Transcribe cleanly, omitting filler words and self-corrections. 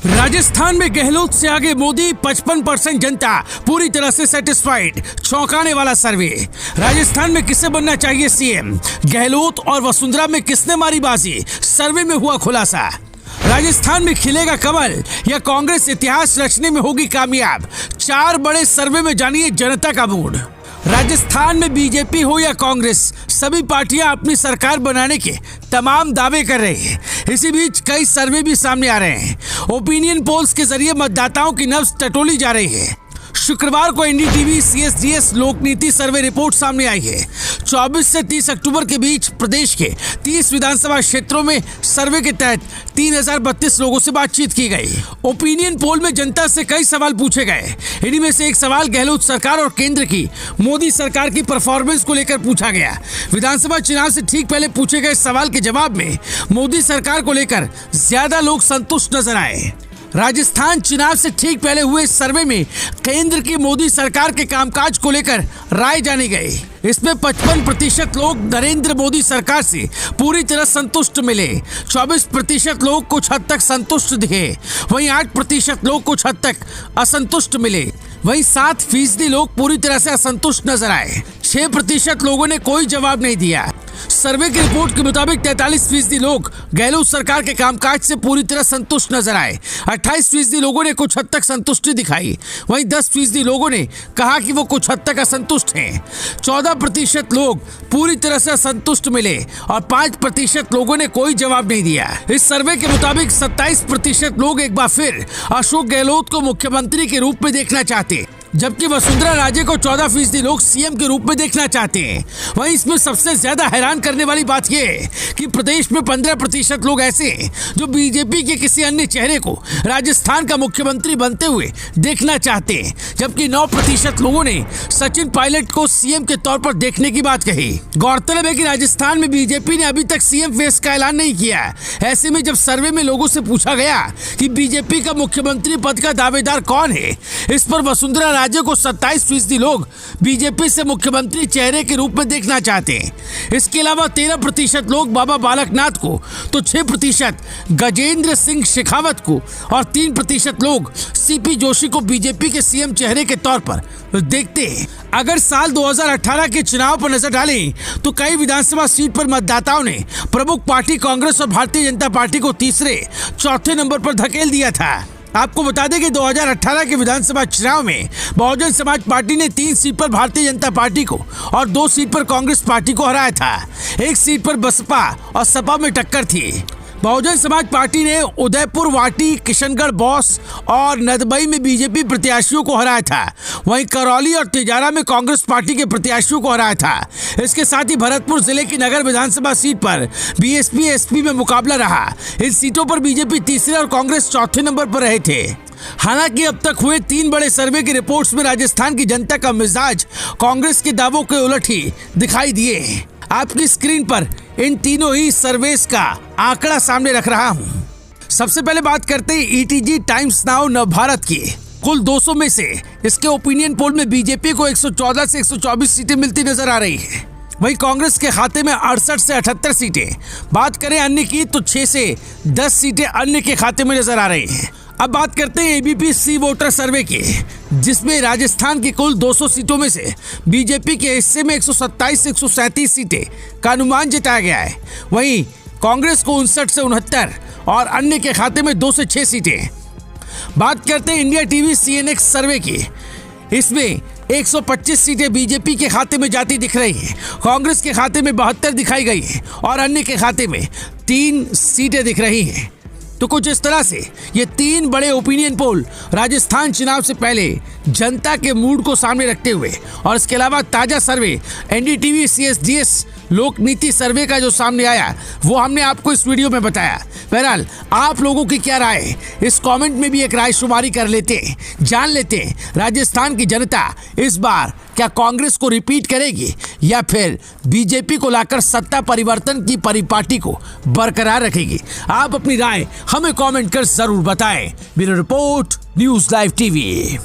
राजस्थान में गहलोत से आगे मोदी, 55% जनता पूरी तरह से सेटिस्फाइड। चौंकाने वाला सर्वे। राजस्थान में किसे बनना चाहिए सीएम? गहलोत और वसुंधरा में किसने मारी बाजी? सर्वे में हुआ खुलासा। राजस्थान में खिलेगा कमल या कांग्रेस इतिहास रचने में होगी कामयाब? 4 बड़े सर्वे में जानिए जनता का मूड। राजस्थान में बीजेपी हो या कांग्रेस, सभी पार्टियां अपनी सरकार बनाने के तमाम दावे कर रही हैं। इसी बीच कई सर्वे भी सामने आ रहे हैं। ओपिनियन पोल्स के जरिए मतदाताओं की नब्ज टटोली जा रही है। शुक्रवार को एनडीटीवी सीएसडीएस लोकनीति सर्वे रिपोर्ट सामने आई है। 24 से 30 अक्टूबर के बीच प्रदेश के 30 विधानसभा क्षेत्रों में सर्वे के तहत 3032 लोगों से बातचीत की गई। ओपिनियन पोल में जनता से कई सवाल पूछे गए। इन्हीं में से एक सवाल गहलोत सरकार और केंद्र की मोदी सरकार की परफॉर्मेंस को लेकर पूछा गया। विधानसभा चुनाव से ठीक पहले पूछे गए सवाल के जवाब में मोदी सरकार को लेकर ज्यादा लोग संतुष्ट नजर आए। राजस्थान चुनाव से ठीक पहले हुए सर्वे में केंद्र की मोदी सरकार के कामकाज को लेकर राय जानी गई। इसमें 55% लोग नरेंद्र मोदी सरकार से पूरी तरह संतुष्ट मिले। 24% लोग कुछ हद तक संतुष्ट दिखे। वहीं 8% लोग कुछ हद तक असंतुष्ट मिले। वहीं 7% लोग पूरी तरह से असंतुष्ट नजर आए। 6% लोगों ने कोई जवाब नहीं दिया। सर्वे की रिपोर्ट के मुताबिक 43% लोग गहलोत सरकार के कामकाज से पूरी तरह संतुष्ट नजर आए। 28% लोगों ने कुछ हद तक संतुष्टि दिखाई। वहीं 10% लोगों ने कहा कि वो कुछ हद तक असंतुष्ट हैं। 14% लोग पूरी तरह से असंतुष्ट मिले और 5% लोगों ने कोई जवाब नहीं दिया। इस सर्वे के मुताबिक 27% लोग एक बार फिर अशोक गहलोत को मुख्यमंत्री के रूप में देखना चाहते, जबकि वसुंधरा राजे को 14% लोग सीएम के रूप में देखना चाहते हैं। वहीं इसमें सबसे ज्यादा हैरान करने वाली बात यह है कि प्रदेश में 15% लोग ऐसे हैं जो बीजेपी के किसी अन्य चेहरे को राजस्थान का मुख्यमंत्री बनते हुए देखना चाहते हैं, जबकि 9% लोगों ने सचिन पायलट को सीएम के तौर पर देखने की बात कही। गौरतलब है कि राजस्थान में बीजेपी ने अभी तक सीएम फेस का ऐलान नहीं किया। ऐसे में जब सर्वे में लोगों से पूछा गया कि बीजेपी का मुख्यमंत्री पद का दावेदार कौन है, इस पर वसुंधरा राज्य को 27% लोग बीजेपी से मुख्यमंत्री चेहरे के रूप में देखना चाहते हैं। इसके अलावा 13% लोग बाबा बालकनाथ को, तो 6% गजेंद्र सिंह शेखावत को और 3% लोग सीपी जोशी को बीजेपी के सीएम चेहरे के तौर पर देखते हैं। अगर साल 2018 के चुनाव पर नजर डालें तो कई विधानसभा सीट पर मतदाताओं ने प्रमुख पार्टी कांग्रेस और भारतीय जनता पार्टी को तीसरे, चौथे नंबर पर धकेल दिया था। आपको बता दें कि 2018 के विधानसभा चुनाव में बहुजन समाज पार्टी ने 3 सीट पर भारतीय जनता पार्टी को और 2 सीट पर कांग्रेस पार्टी को हराया था। 1 सीट पर बसपा और सपा में टक्कर थी। बहुजन समाज पार्टी ने उदयपुर, वाटी, किशनगढ़, बौंस और नदबई में बीजेपी प्रत्याशियों को हराया था। वहीं करौली और तिजारा में कांग्रेस पार्टी के प्रत्याशियों को हराया था। इसके साथ ही भरतपुर जिले की नगर विधानसभा सीट पर बीएसपी एसपी में मुकाबला रहा। इन सीटों पर बीजेपी तीसरे और कांग्रेस चौथे नंबर पर रहे थे। हालांकि अब तक हुए 3 बड़े सर्वे की रिपोर्ट्स में राजस्थान की जनता का मिजाज कांग्रेस के दावों के उलट ही दिखाई दिए। आपकी स्क्रीन पर इन तीनों ही सर्वेस का आंकड़ा सामने रख रहा हूं। सबसे पहले बात करते हैं ईटीजी टाइम्स नाउ नवभारत की। कुल 200 में से इसके ओपिनियन पोल में बीजेपी को 114 से 124 सीटें मिलती नजर आ रही है। वहीं कांग्रेस के खाते में 68 से 78 सीटें। बात करें अन्य की तो 6 से 10 सीटें अन्य के खाते में नजर आ रही हैं। अब बात करते हैं एबीपी सी वोटर सर्वे की, जिसमें राजस्थान की कुल 200 सीटों में से बीजेपी के हिस्से में 127 से 137 सीटें का अनुमान जताया गया है। वहीं कांग्रेस को 59 से 69 और अन्य के खाते में 2 से 6 सीटें। बात करते हैं इंडिया टीवी सीएनएक्स सर्वे की। इसमें 125 सीटें बीजेपी के खाते में जाती दिख रही हैं। कांग्रेस के खाते में 72 दिखाई गई है और अन्य के खाते में 3 सीटें दिख रही हैं। तो कुछ इस तरह से ये 3 बड़े ओपिनियन पोल राजस्थान चुनाव से पहले जनता के मूड को सामने रखते हुए, और इसके अलावा ताजा सर्वे एनडीटीवी सीएसडीएस लोकनीति सर्वे का जो सामने आया वो हमने आपको इस वीडियो में बताया। बहरहाल आप लोगों की क्या राय है, इस कमेंट में भी एक राय शुमारी कर लेते हैं। जान लेते हैं राजस्थान की जनता इस बार क्या कांग्रेस को रिपीट करेगी या फिर बीजेपी को लाकर सत्ता परिवर्तन की परिपाटी को बरकरार रखेगी। आप अपनी राय हमें कमेंट कर जरूर बताएं। Bureau report, news live TV.